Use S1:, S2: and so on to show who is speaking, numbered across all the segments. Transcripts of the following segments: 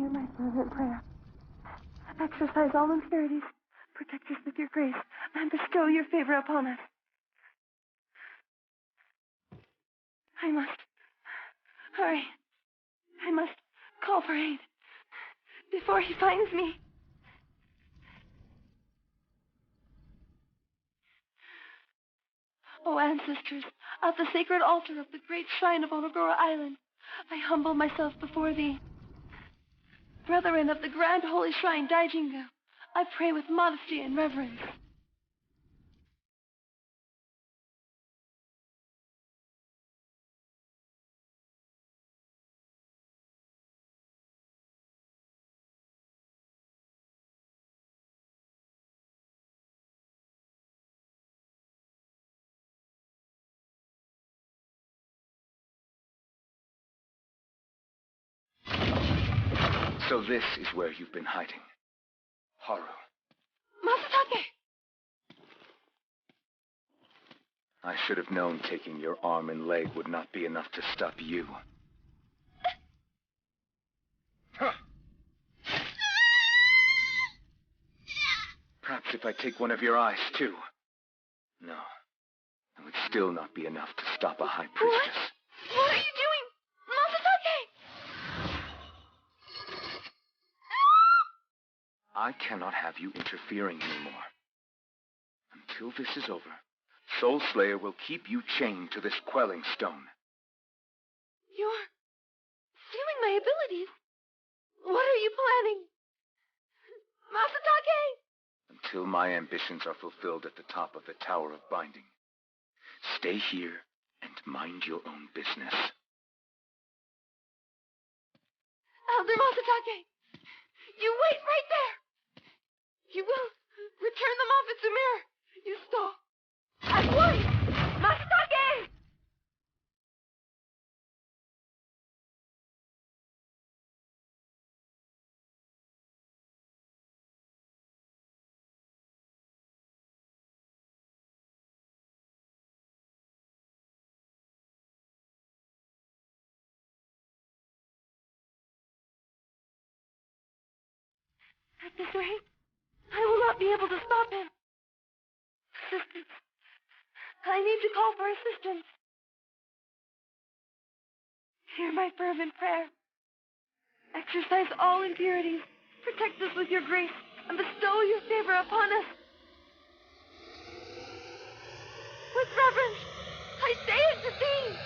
S1: Hear my fervent prayer. Exorcise all impurities. Protect us with your grace, and bestow your favor upon us. I must hurry. I must call for aid before he finds me. O ancestors, at the sacred altar of the great shrine of Onogoro Island, I humble myself before thee. Brethren of the grand holy shrine, Daijingo, I pray with modesty and reverence.
S2: So this is where you've been hiding. Haru.
S1: Masatake!
S2: I should have known taking your arm and leg would not be enough to stop you. Huh. Perhaps if I take one of your eyes, too. No. It would still not be enough to stop a high priestess.
S1: What are you doing? Masatake!
S2: I cannot have you interfering anymore. Until this is over, Soul Slayer will keep you chained to this quelling stone.
S1: You're stealing my abilities. What are you planning? Masatake!
S2: Until my ambitions are fulfilled at the top of the Tower of Binding. Stay here and mind your own business.
S1: Elder Masatake! You wait right there! You will return the Moffat's mirror you stole. At once! Masatake! At this rate, I will not be able to stop him. Assistance. I need to call for assistance. Hear my fervent prayer. Exorcise all impurities. Protect us with your grace, and bestow your favor upon us. With reverence, I say it to thee.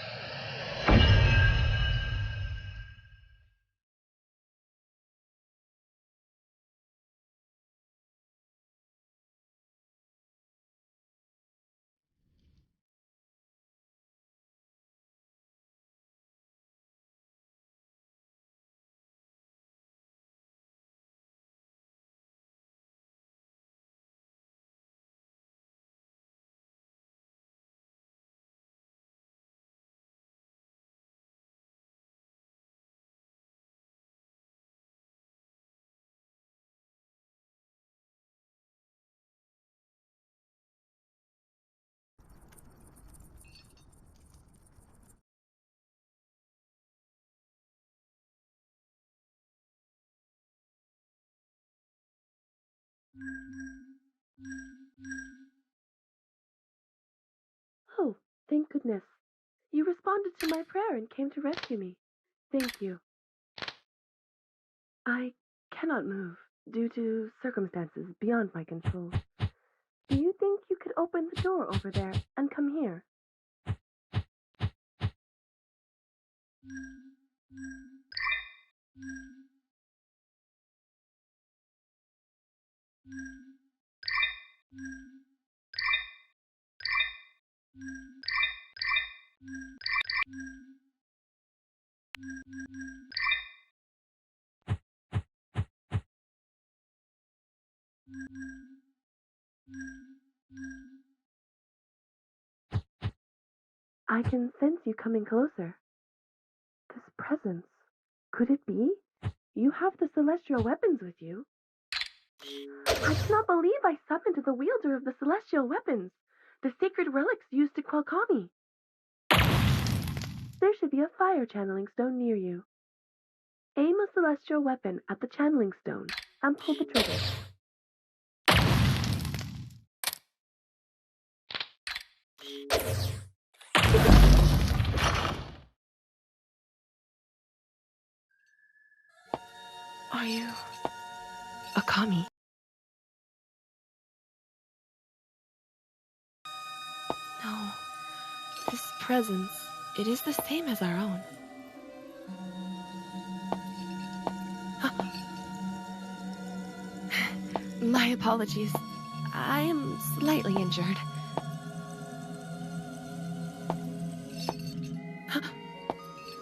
S3: Oh, thank goodness. You responded to my prayer and came to rescue me. Thank you. I cannot move due to circumstances beyond my control. Do you think you could open the door over there and come here? I can sense you coming closer. This presence, could it be? You have the celestial weapons with you. I cannot believe I summoned the wielder of the celestial weapons, the sacred relics used to quell Kami. There should be a fire channeling stone near you. Aim a celestial weapon at the channeling stone and pull the trigger.
S1: Are you a kami? No. This presence, it is the same as our own. My apologies. I am slightly injured.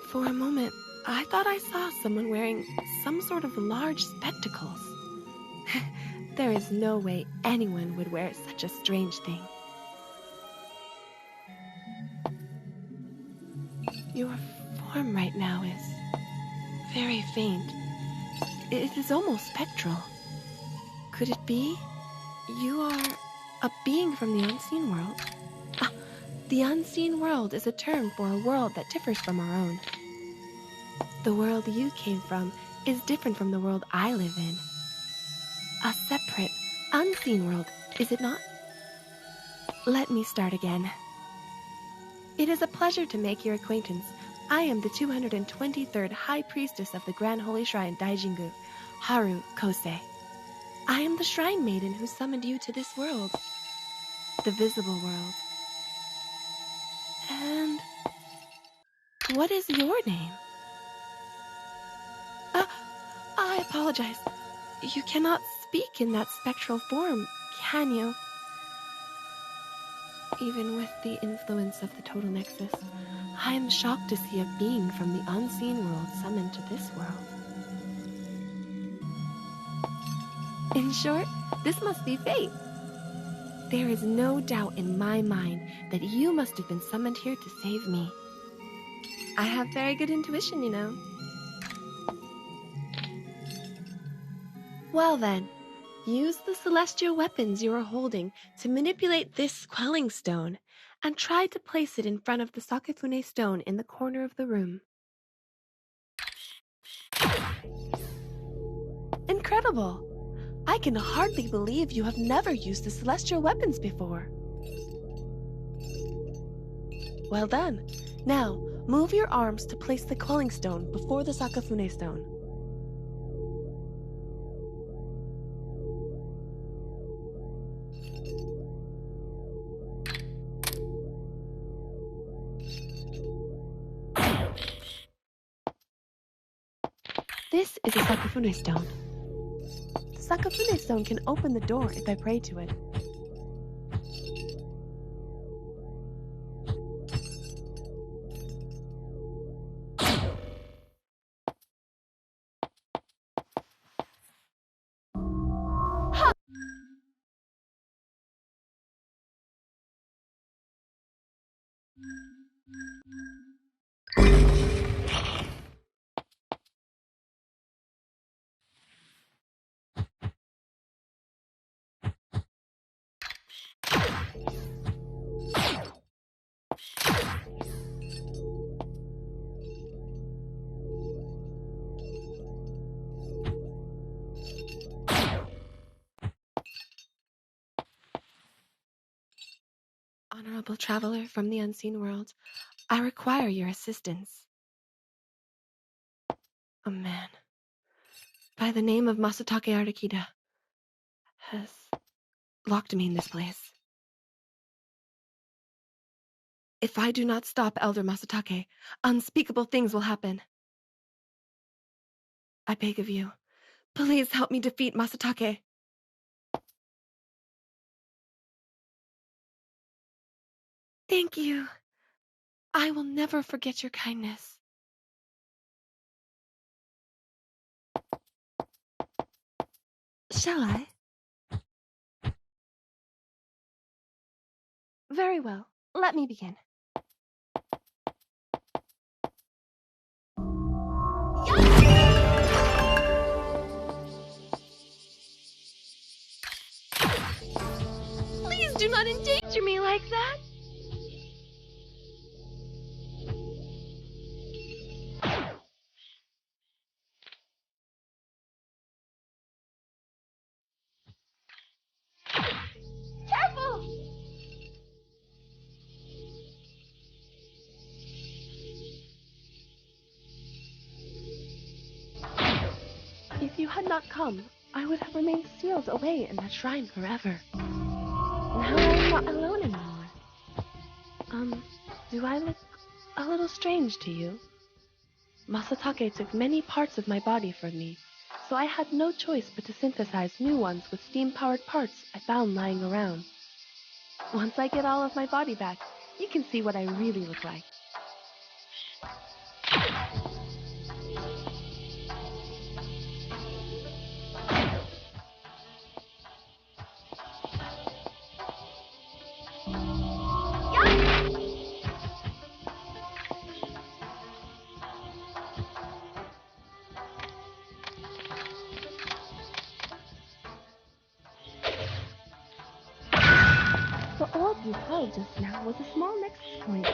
S1: For a moment, I thought I saw someone wearing some sort of large spectacles. There is no way anyone would wear such a strange thing. Your form right now is very faint. It is almost spectral. Could it be you are a being from the unseen world? The unseen world is a term for a world that differs from our own. The world you came from is different from the world I live in. A separate, unseen world, is it not? Let me start again. It is a pleasure to make your acquaintance. I am the 223rd High Priestess of the Grand Holy Shrine Daijingu, Haru Kosei. I am the Shrine Maiden who summoned you to this world, the visible world. And what is your name? I apologize. You cannot speak in that spectral form, can you? Even with the influence of the Total Nexus, I am shocked to see a being from the unseen world summoned to this world. In short, this must be fate. There is no doubt in my mind that you must have been summoned here to save me. I have very good intuition, you know. Well then, use the celestial weapons you are holding to manipulate this quelling stone, and try to place it in front of the Sakafune stone in the corner of the room. Incredible! I can hardly believe you have never used the celestial weapons before. Well done. Now, move your arms to place the quelling stone before the Sakafune stone. This is a Sakafune stone. The Sakafune stone can open the door if I pray to it. Honorable traveler from the unseen world, I require your assistance. A man, by the name of Masatake Arikida, has locked me in this place. If I do not stop Elder Masatake, unspeakable things will happen. I beg of you, please help me defeat Masatake. Thank you. I will never forget your kindness. Shall I? Very well. Let me begin. Please do not endanger me like that.
S3: not come, I would have remained sealed away in that shrine forever. Now I am not alone anymore. Do I look a little strange to you? Masatake took many parts of my body from me, so I had no choice but to synthesize new ones with steam-powered parts I found lying around. Once I get all of my body back, you can see what I really look like. The orb you held just now was a small nexus point.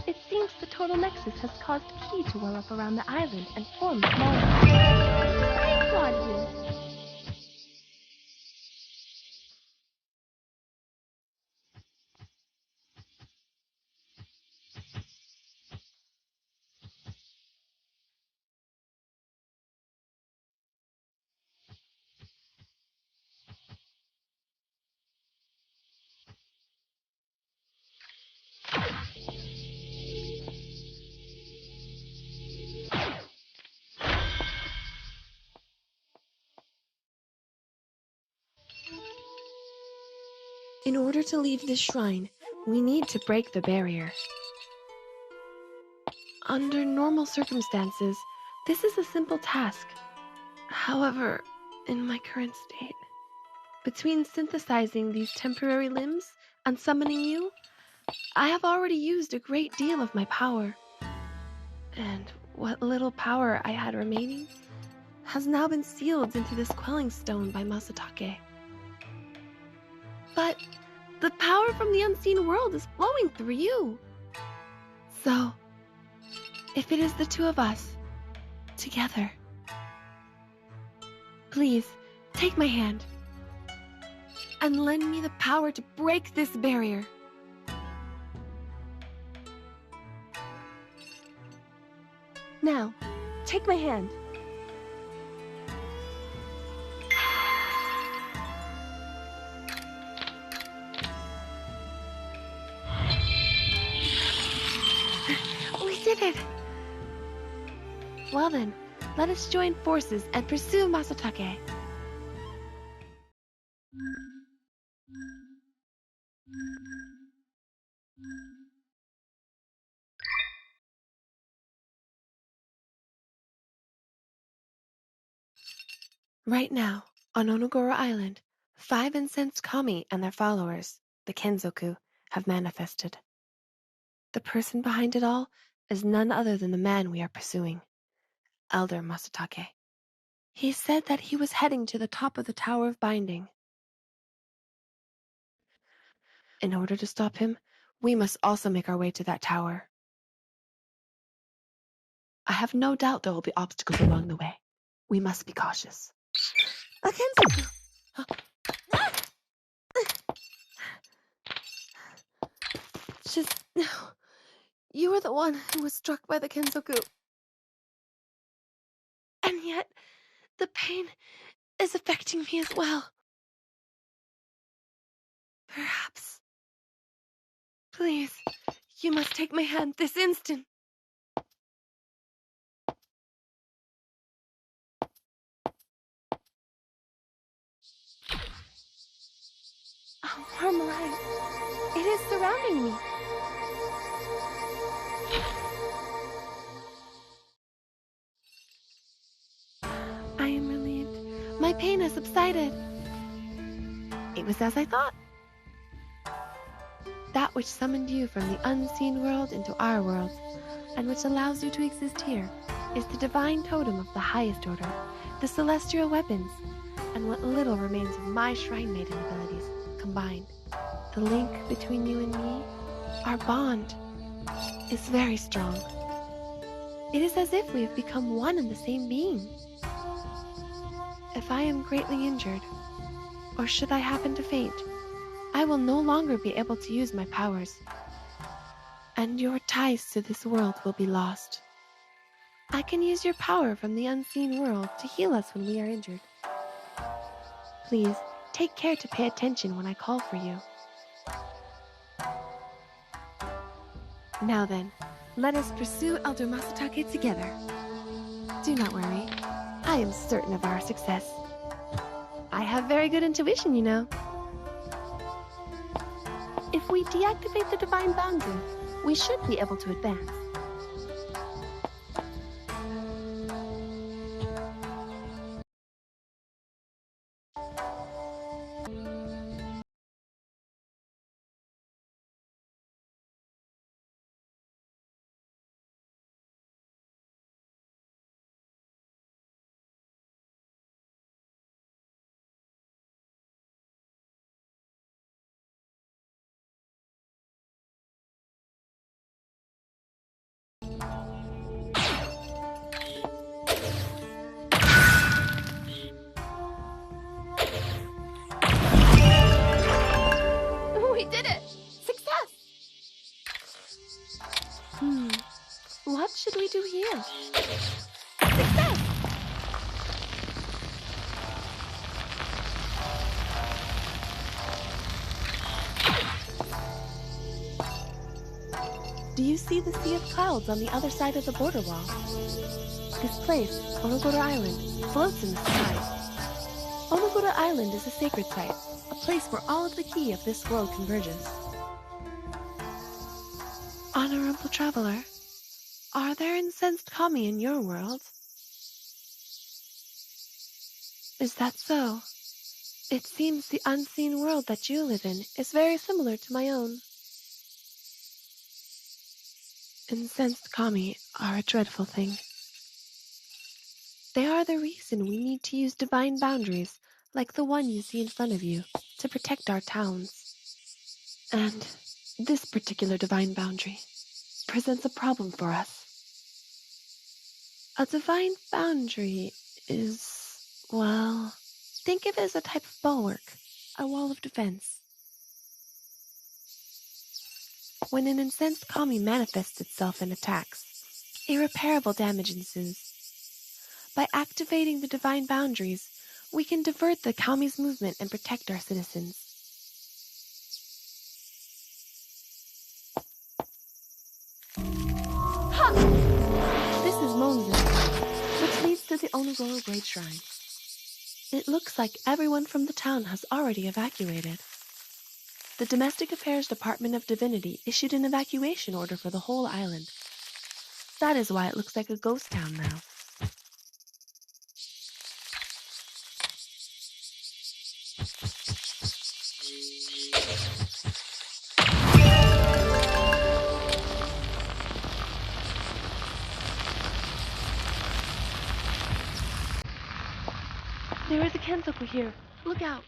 S3: It seems the total nexus has caused ki to well up around the island and form small. I applaud you. In order to leave this shrine, we need to break the barrier. Under normal circumstances, this is a simple task. However, in my current state, between synthesizing these temporary limbs and summoning you, I have already used a great deal of my power. And what little power I had remaining has now been sealed into this quelling stone by Masatake. But the power from the unseen world is flowing through you. So, if it is the two of us, together, please take my hand and lend me the power to break this barrier. Now, take my hand. We did it! Well then, let us join forces and pursue Masatake. Right now, on Onogoro Island, 5 incensed kami and their followers, the Kenzoku, have manifested. The person behind it all is none other than the man we are pursuing, Elder Masatake. He said that he was heading to the top of the Tower of Binding. In order to stop him, we must also make our way to that tower. I have no doubt there will be obstacles along the way. We must be cautious. A Kenzoku! Just now, you were the one who was struck by the Kenzoku. And yet, the pain is affecting me as well. Perhaps. Please, you must take my hand this instant. A warm light. It is surrounding me. I am relieved. My pain has subsided. It was as I thought. That which summoned you from the unseen world into our world, and which allows you to exist here, is the divine totem of the highest order, the celestial weapons, and what little remains of my shrine maiden abilities combined. The link between you and me, our bond, is very strong. It is as if we have become one and the same being. If I am greatly injured, or should I happen to faint, I will no longer be able to use my powers, and your ties to this world will be lost. I can use your power from the unseen world to heal us when we are injured. Please, take care to pay attention when I call for you. Now then, let us pursue Elder Masatake together. Do not worry. I am certain of our success. I have very good intuition, you know. If we deactivate the divine boundary, we should be able to advance. We did it! Success! What should we do here? Success! Do you see the sea of clouds on the other side of the border wall? This place, Onogoro Island, floats in the sky. Onogoro Island is a sacred site, a place where all of the ki of this world converges. Honorable traveler, are there incensed kami in your world? Is that so? It seems the unseen world that you live in is very similar to my own. Incensed kami are a dreadful thing. They are the reason we need to use divine boundaries, like the one you see in front of you, to protect our towns. And this particular divine boundary presents a problem for us. A divine boundary is, well, think of it as a type of bulwark, a wall of defense. When an incensed kami manifests itself and attacks, irreparable damage ensues. By activating the divine boundaries, we can divert the kami's movement and protect our citizens. Ha! This is Monzen, which leads to the Onogoro Great Shrine. It looks like everyone from the town has already evacuated. The Domestic Affairs Department of Divinity issued an evacuation order for the whole island. That is why it looks like a ghost town now. There is a Kensoku here. Look out.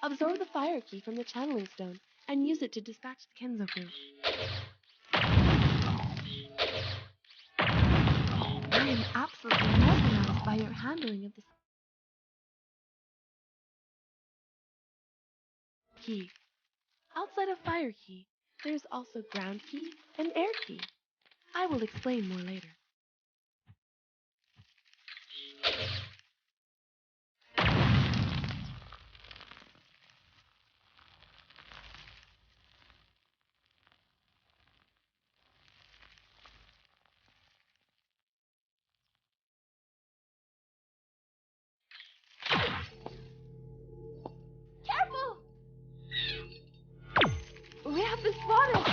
S3: Absorb the fire key from the channeling stone and use it to dispatch the Kensoku. I am absolutely mesmerized by your handling of this key. Outside of fire key, there's also ground key and air key. I will explain more later. Careful! We have been spotted!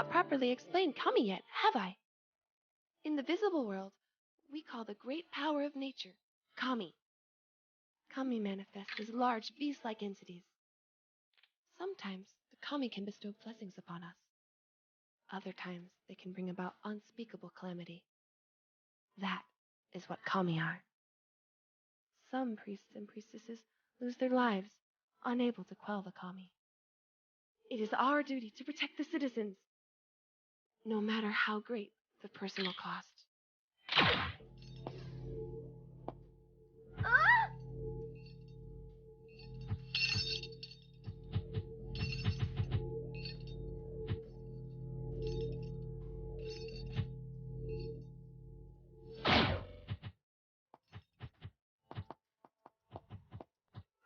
S3: not properly explained kami yet, have I? In the visible world, we call the great power of nature kami. Kami manifests as large beast-like entities. Sometimes the kami can bestow blessings upon us. Other times they can bring about unspeakable calamity. That is what kami are. Some priests and priestesses lose their lives, unable to quell the kami. It is our duty to protect the citizens, no matter how great the personal cost.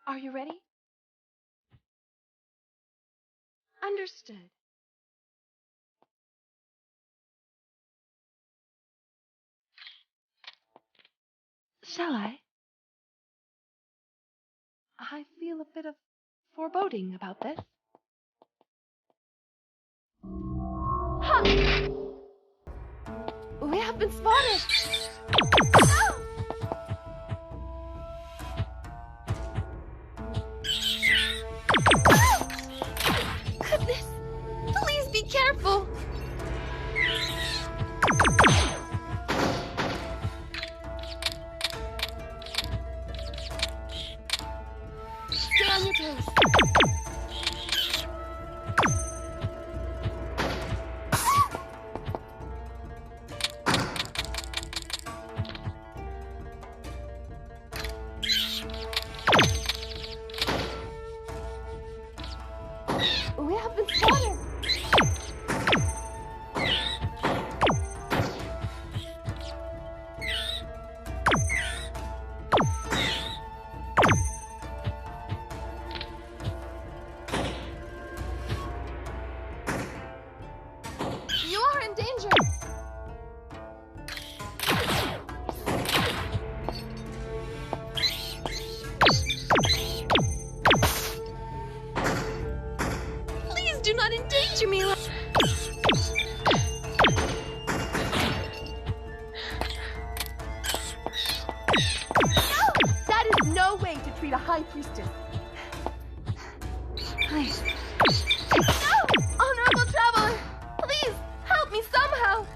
S3: Are you ready? Understood. Shall I? I feel a bit of foreboding about this. Ha! We have been spotted! No! Goodness! Please be careful! Stay on your toes. We have been spotted! You are in danger! Please do not endanger me! That is no way to treat a high priestess. Please. No! Honorable traveler! Please, help me somehow!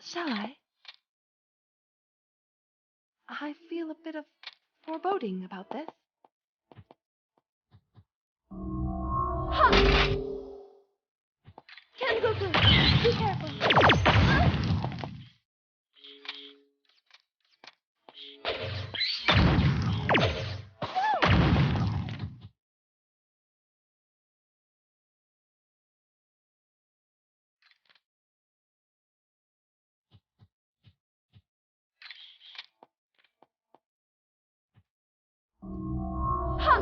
S3: Shall I? I feel a bit of foreboding about this. Ha! Kengoku, be careful. Ha!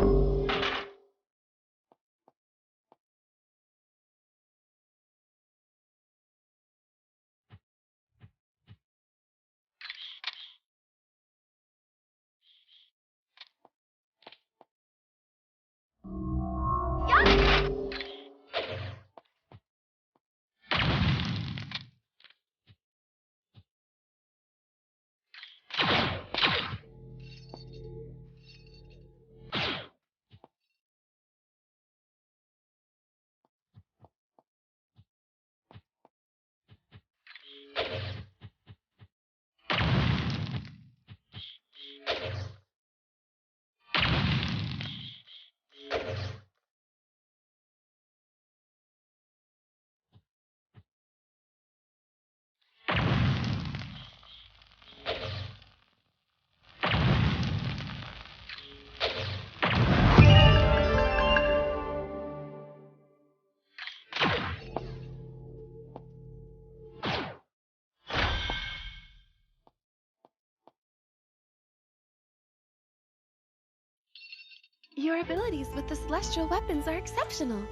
S3: Your abilities with the celestial weapons are exceptional.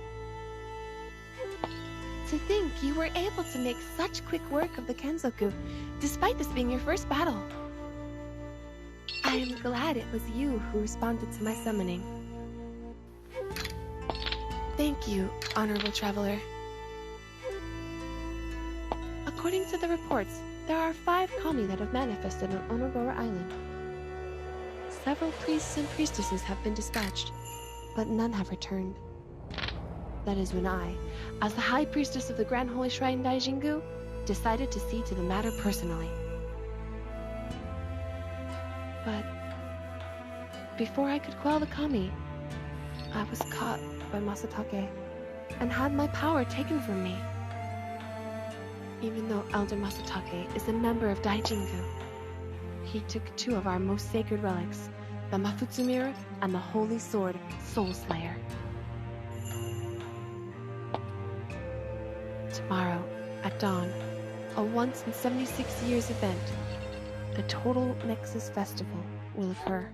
S3: To think you were able to make such quick work of the Kenzoku, despite this being your first battle. I am glad it was you who responded to my summoning. Thank you, honorable traveler. According to the reports, there are 5 kami that have manifested on Onogoro Island. Several priests and priestesses have been dispatched, but none have returned. That is when I, as the High Priestess of the Grand Holy Shrine Daijingu, decided to see to the matter personally. But before I could quell the kami, I was caught by Masatake and had my power taken from me. Even though Elder Masatake is a member of Daijingu, he took 2 of our most sacred relics, the Mafutsu Mirror and the Holy Sword, Soul Slayer. Tomorrow, at dawn, a once in 76 years event, the Total Nexus Festival, will occur.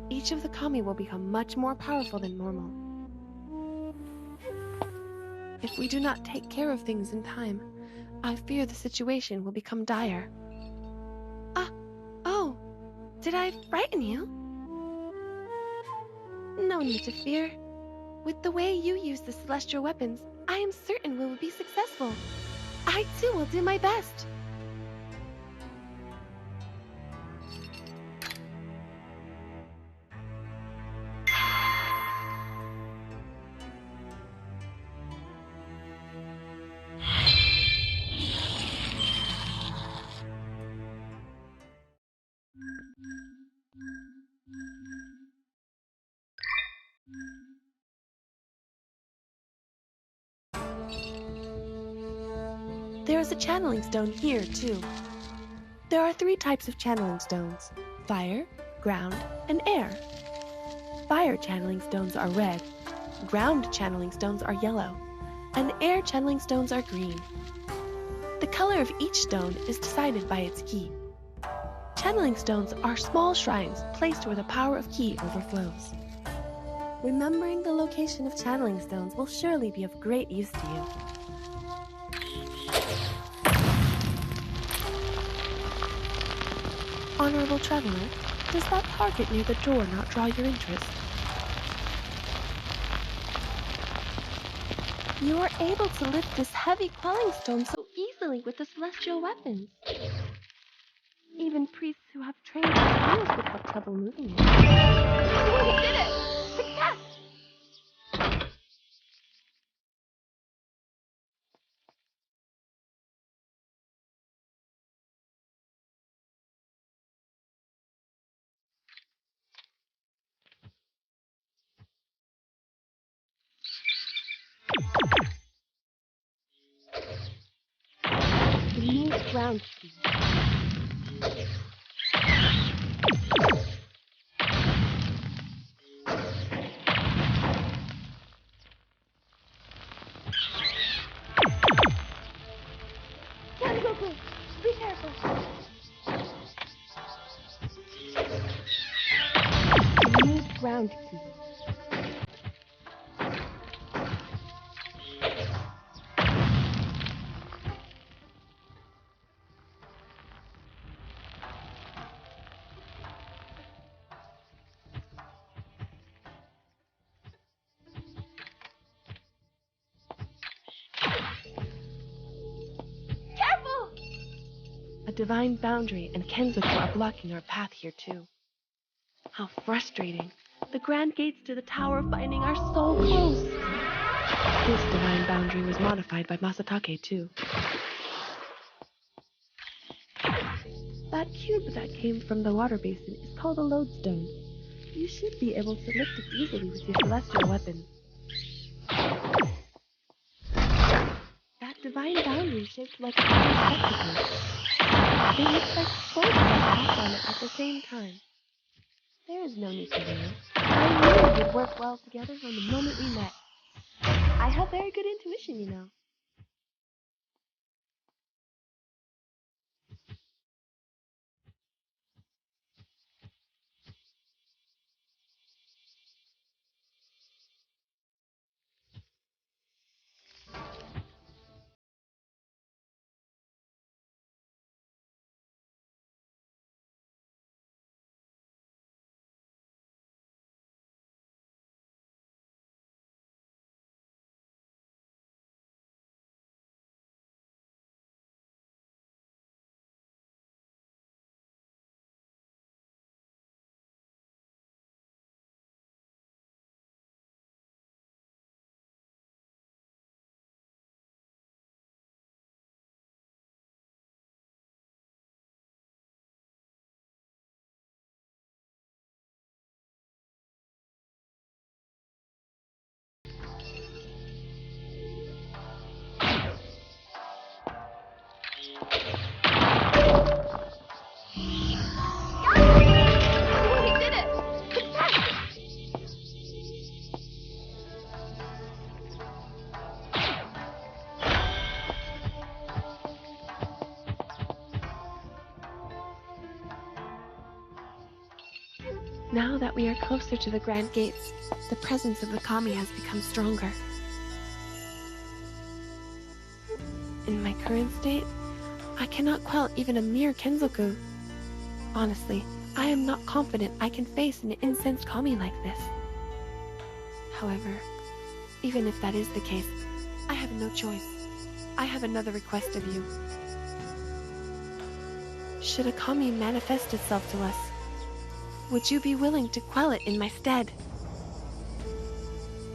S3: Each of the kami will become much more powerful than normal. If we do not take care of things in time, I fear the situation will become dire. Oh, did I frighten you? No need to fear. With the way you use the celestial weapons, I am certain we will be successful. I too will do my best. There is a channeling stone here, too. There are 3 types of channeling stones: fire, ground, and air. Fire channeling stones are red, ground channeling stones are yellow, and air channeling stones are green. The color of each stone is decided by its ki. Channeling stones are small shrines placed where the power of ki overflows. Remembering the location of channeling stones will surely be of great use to you. Honorable traveler, does that target near the door not draw your interest? You are able to lift this heavy quelling stone so easily with the celestial weapons. Even priests who have trained for years would have trouble moving it. We did it! Success! Remove ground key. Go, be careful. Remove ground key. A divine boundary and Kenzoku are blocking our path here too. How frustrating. The grand gates to the Tower of Binding are so close. This divine boundary was modified by Masatake too. That cube that came from the water basin is called a lodestone. You should be able to lift it easily with your celestial weapon. That divine boundary shaped like a tiny spectacle. They look like both of us acted on it at the same time. There is no need to worry. I knew we would work well together from the moment we met. I have very good intuition, you know. Now that we are closer to the Grand Gates, the presence of the kami has become stronger. In my current state, I cannot quell even a mere Kenzoku. Honestly, I am not confident I can face an incensed kami like this. However, even if that is the case, I have no choice. I have another request of you. Should a kami manifest itself to us, would you be willing to quell it in my stead?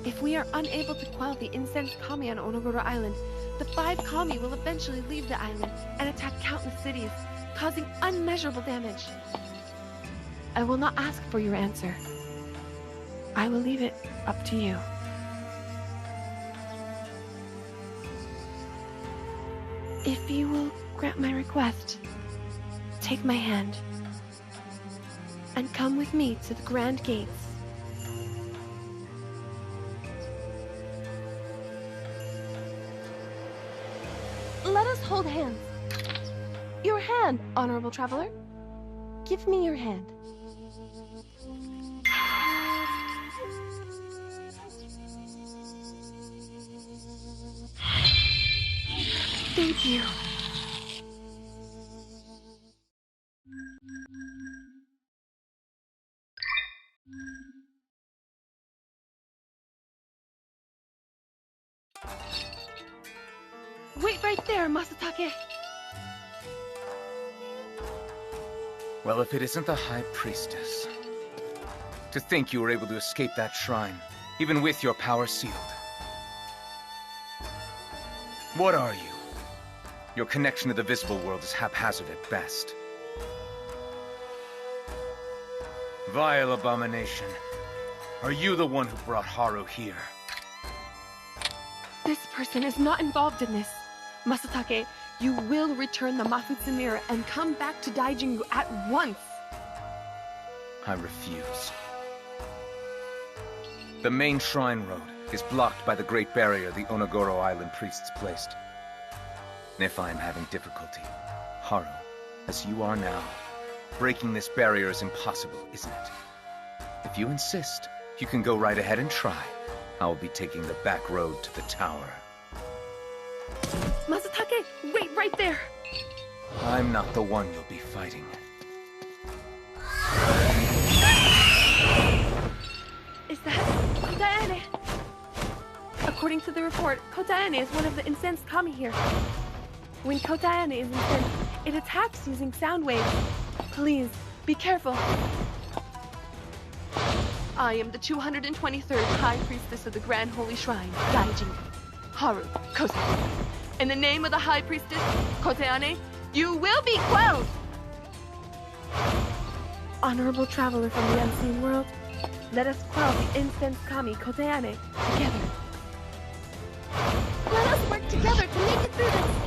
S3: If we are unable to quell the incensed kami on Onogoro Island, the 5 kami will eventually leave the island and attack countless cities, causing unmeasurable damage. I will not ask for your answer. I will leave it up to you. If you will grant my request, take my hand and come with me to the Grand Gates. Let us hold hands. Your hand, honorable traveler. Give me your hand. Thank you. Wait right there, Masatake!
S2: Well, if it isn't the High Priestess. To think you were able to escape that shrine, even with your power sealed. What are you? Your connection to the visible world is haphazard at best. Vile abomination. Are you the one who brought Haru here?
S3: This person is not involved in this. Masatake, you will return the Mafutsu mirror and come back to Daijingu at once.
S2: I refuse. The main shrine road is blocked by the great barrier the Onogoro Island priests placed. And if I am having difficulty, Haru, as you are now, breaking this barrier is impossible, isn't it? If you insist, you can go right ahead and try. I will be taking the back road to the tower.
S3: Masatake, wait right there!
S2: I'm not the one you'll be fighting.
S3: Is that Kotaene? According to the report, Kotaene is one of the incensed kami here. When Kotaene is incensed, it attacks using sound waves. Please, be careful. I am the 223rd High Priestess of the Grand Holy Shrine, Daijingu, Haru Kotaene. In the name of the High Priestess, Kotaene, you will be quelled! Honorable traveler from the unseen world, let us quell the incensed kami Kotaene together. Let us work together to make it through this!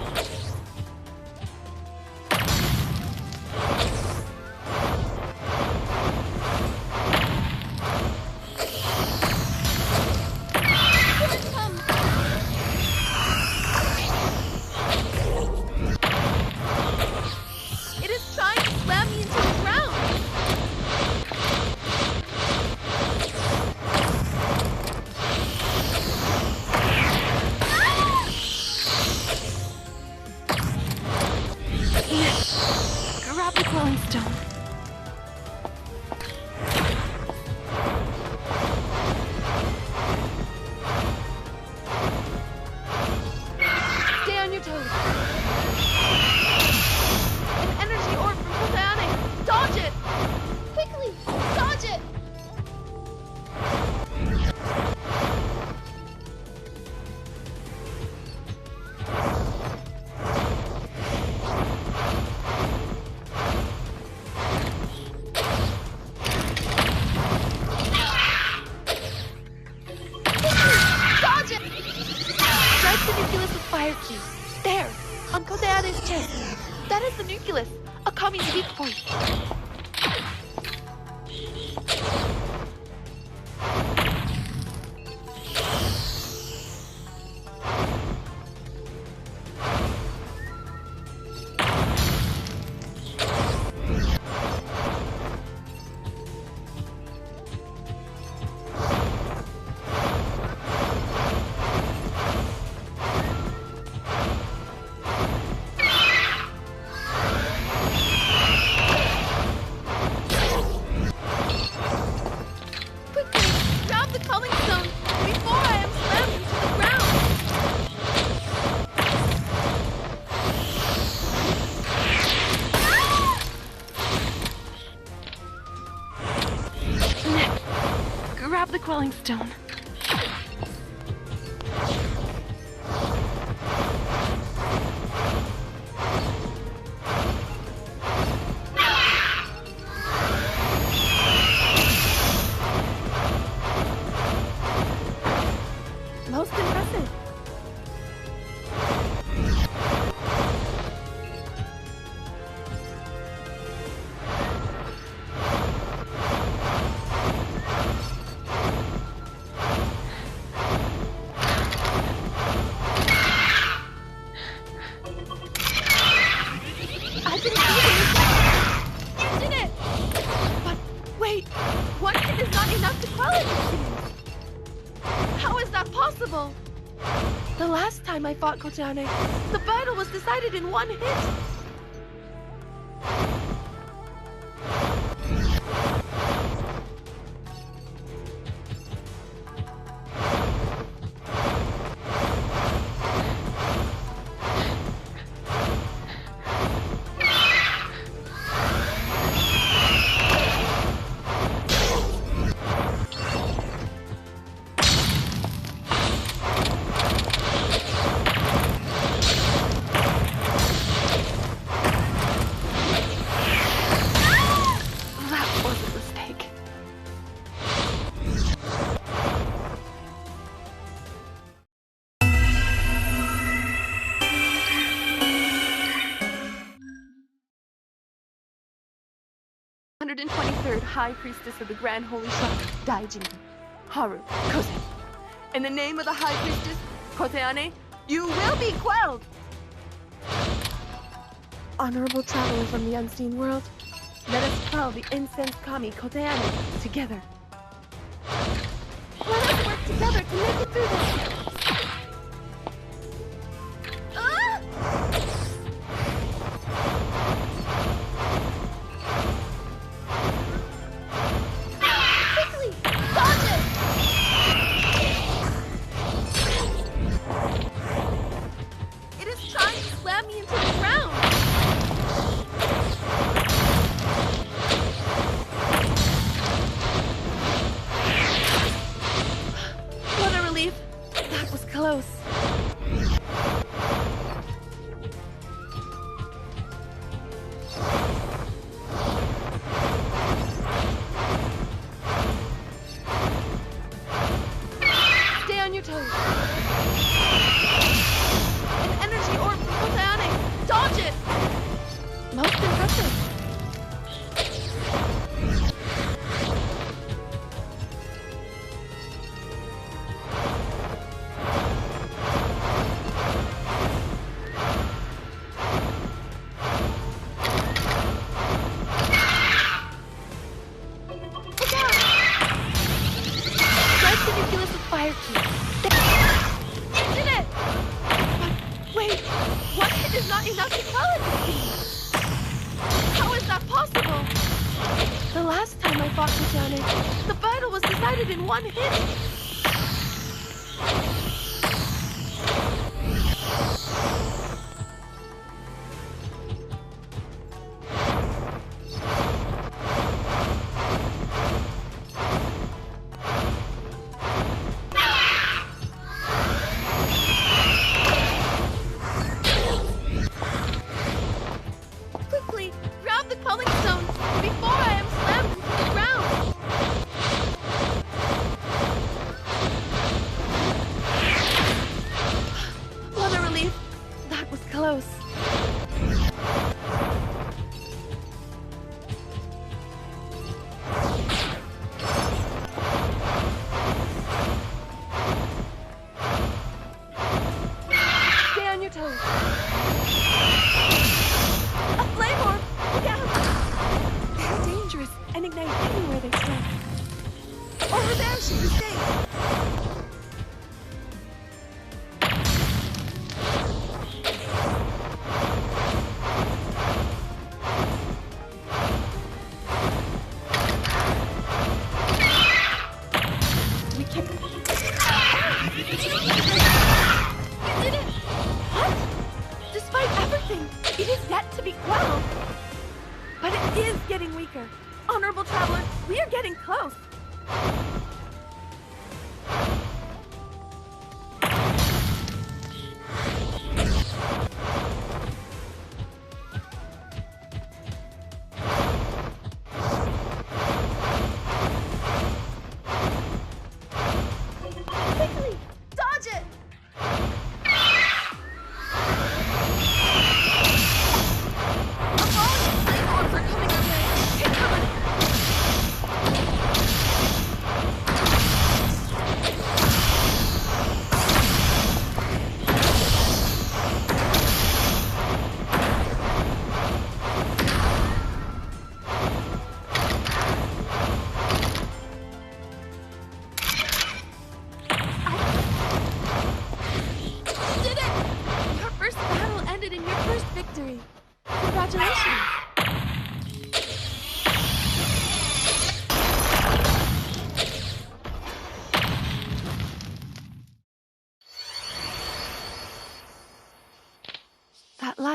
S3: There, on Kotayane's chest. That is the nucleus, a kami's weak point.
S1: the quelling stone.
S3: Most impressive.
S1: I can see it! You did it! But wait, one hit is not enough to quell it, it seems. How is that possible? The last time I fought Kotane, the battle was decided in one hit. That was a mistake. "123rd High Priestess of the Grand Holy Shrine, Daijin, Haru, Kose. In the name of the High Priestess, Koteane, you will be quelled! Honorable traveler from the unseen world, let us quell the incensed kami Koteane together. Let us work together to make it through this! Ah! Quickly! Dodge it! It is trying to slam me into the ground! What a relief! That was close. Stay on your toes. An energy orb from Koteane! Dodge it! Most impressive. Look out! Strike the nucleus with fire key. You did it! But wait, one hit is not enough to quell it, it seems. How is that possible? The last time I fought Kotane, the battle was decided in one hit. Quickly, grab the quelling stone before I am slammed into the ground. What a relief. That was close. Stay on your toes. A flame orb! Look out! They're dangerous and ignite anywhere they stand. Over there should be safe. We can... You did it! What? Despite everything, it is yet to be quelled. But it is getting weaker. Honorable traveler, we are getting close.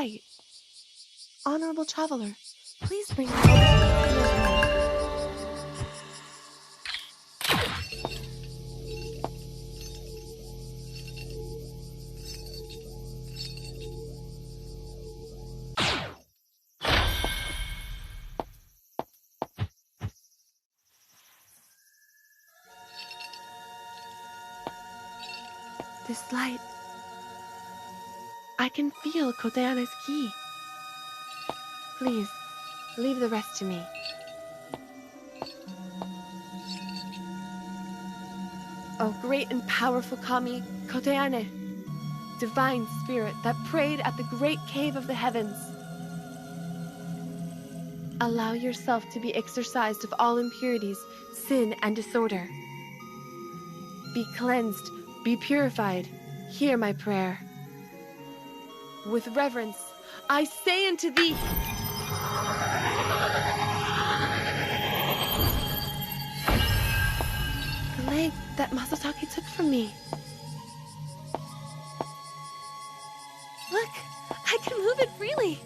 S3: Hi. Honorable traveler, please bring me over to the room. This light. I can feel Koteane's key. Please, leave the rest to me. O great and powerful Kami, Koteane, divine spirit that prayed at the great cave of the heavens. Allow yourself to be exorcised of all impurities, sin, and disorder. Be cleansed, be purified. Hear my prayer. With reverence, I say unto thee, the leg that Masatake took from me. Look, I can move it freely.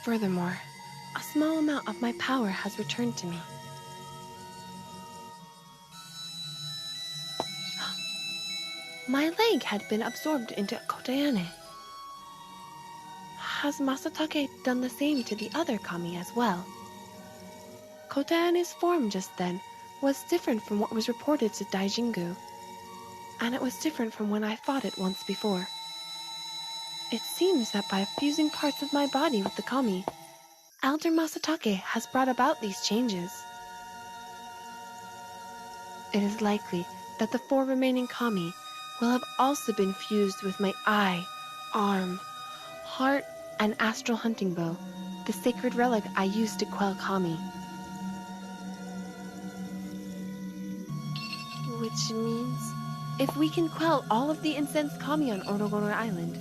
S3: Furthermore, a small amount of my power has returned to me. My leg had been absorbed into Koteane. Has Masatake done the same to the other Kami as well? Koteane's form just then was different from what was reported to Daijingu, and it was different from when I fought it once before. It seems that by fusing parts of my body with the Kami, Elder Masatake has brought about these changes. It is likely that the 4 remaining Kami will have also been fused with my eye, arm, heart, and astral hunting bow, the sacred relic I used to quell Kami. Which means, if we can quell all of the incensed Kami on Onogoro Island,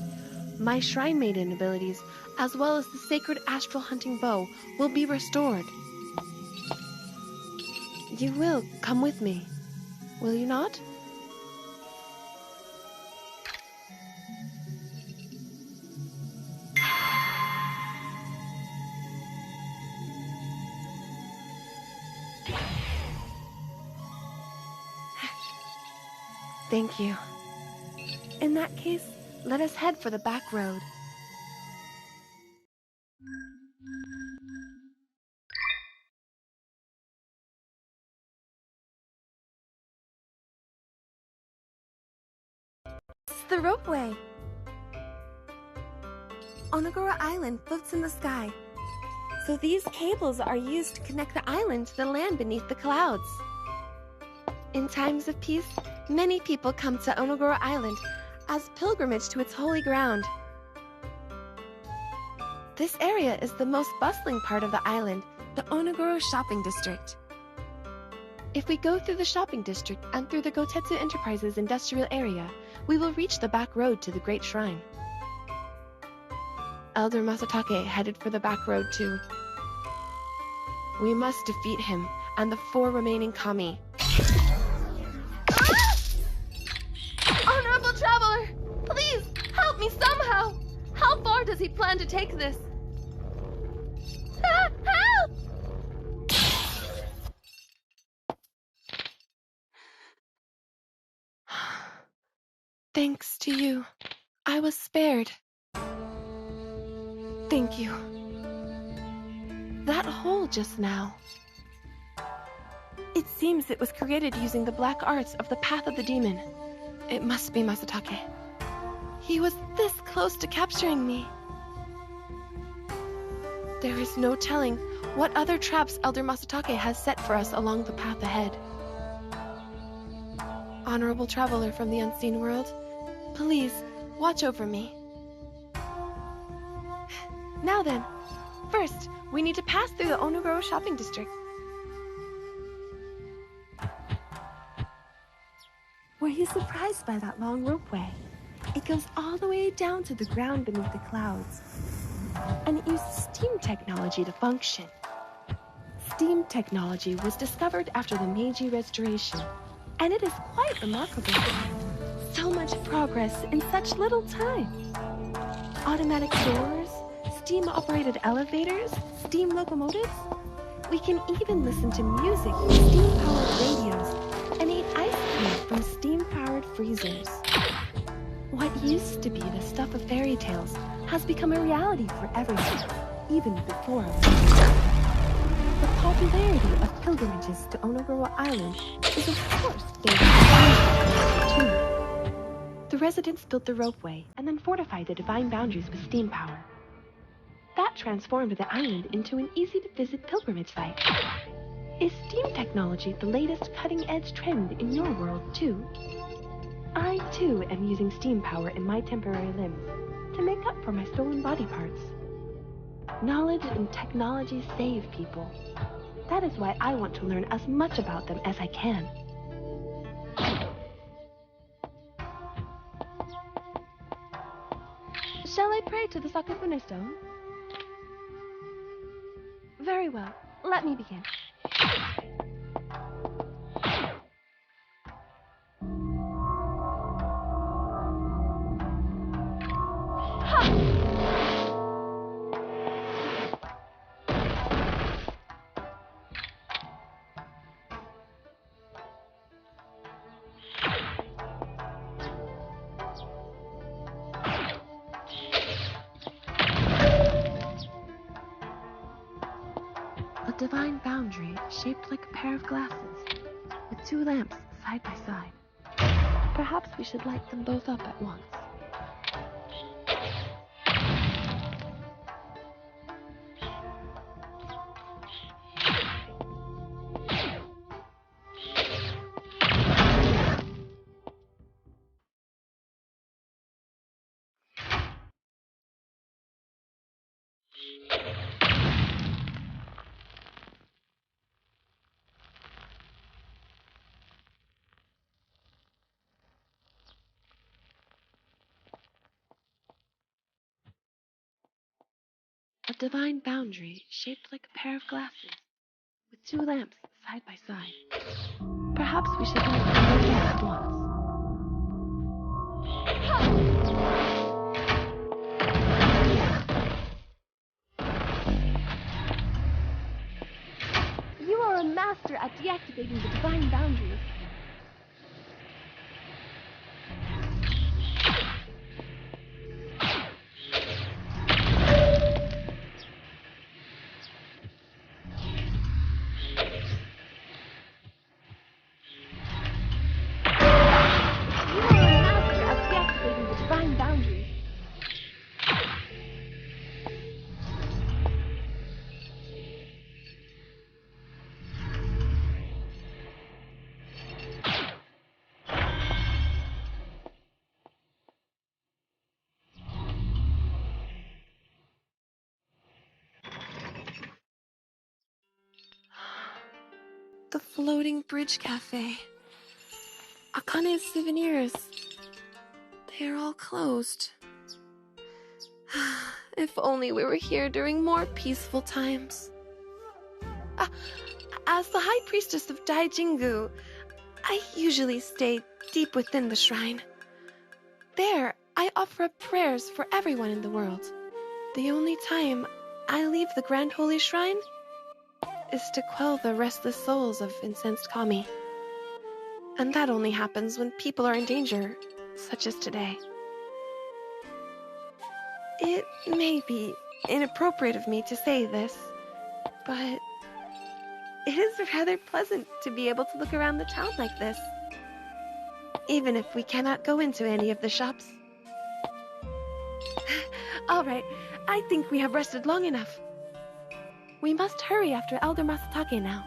S3: my Shrine Maiden abilities, as well as the sacred astral hunting bow, will be restored. You will come with me, will you not? Thank you. In that case, let us head for the back road. This is the ropeway. Onogoro Island floats in the sky. So these cables are used to connect the island to the land beneath the clouds. In times of peace, many people come to Onogoro Island as pilgrimage to its holy ground. This area is the most bustling part of the island, the Onogoro shopping district. If we go through the shopping district and through the Gotetsu Enterprises industrial area, we will reach the back road to the Great Shrine. Elder Masatake headed for the back road too. We must defeat him and the 4 remaining Kami. Honorable traveler, please help me somehow. How far does he plan to take this? Help! Thanks to you, I was spared. Thank you. That hole just now. It seems it was created using the black arts of the Path of the Demon. It must be Masatake. He was this close to capturing me. There is no telling what other traps Elder Masatake has set for us along the path ahead. Honorable traveler from the unseen world, please watch over me. Now then, first, we need to pass through the Onogoro shopping district. Were you surprised by that long ropeway? It goes all the way down to the ground beneath the clouds. And it uses steam technology to function. Steam technology was discovered after the Meiji Restoration, and it is quite remarkable. So much progress in such little time. automatic doors, steam-operated elevators, steam locomotives. We can even listen to music with steam-powered radios and eat ice cream from steam-powered freezers. What used to be the stuff of fairy tales has become a reality for everyone, even before us. The popularity of pilgrimages to Onogoro Island is of course thanks to steam technology too. The residents built the ropeway and then fortified the divine boundaries with steam power. That transformed the island into an easy-to-visit pilgrimage site. Is steam technology the latest cutting-edge trend in your world too? I too am using steam power in my temporary limbs to make up for my stolen body parts. Knowledge and technology save people. That is why I want to learn as much about them as I can.
S1: Shall I pray to the Sakafune stone? Very well. Let me begin.
S3: A divine boundary shaped like a pair of glasses, with two lamps side by side. Perhaps we should light them both up at once. A divine boundary shaped like a pair of glasses, with two lamps side by side. Perhaps we should light them both up at once.
S1: You are a master at deactivating the divine boundaries.
S3: The floating bridge cafe. Akane's souvenirs. They are all closed. If only we were here during more peaceful times. As the High Priestess of Daijingu, I usually stay deep within the shrine. There, I offer up prayers for everyone in the world. The only time I leave the Grand Holy Shrine is to quell the restless souls of incensed kami. And that only happens when people are in danger, such as today. It may be inappropriate of me to say this, but it is rather pleasant to be able to look around the town like this, even if we cannot go into any of the shops. All right, I think we have rested long enough. We must hurry after Elder Masatake now.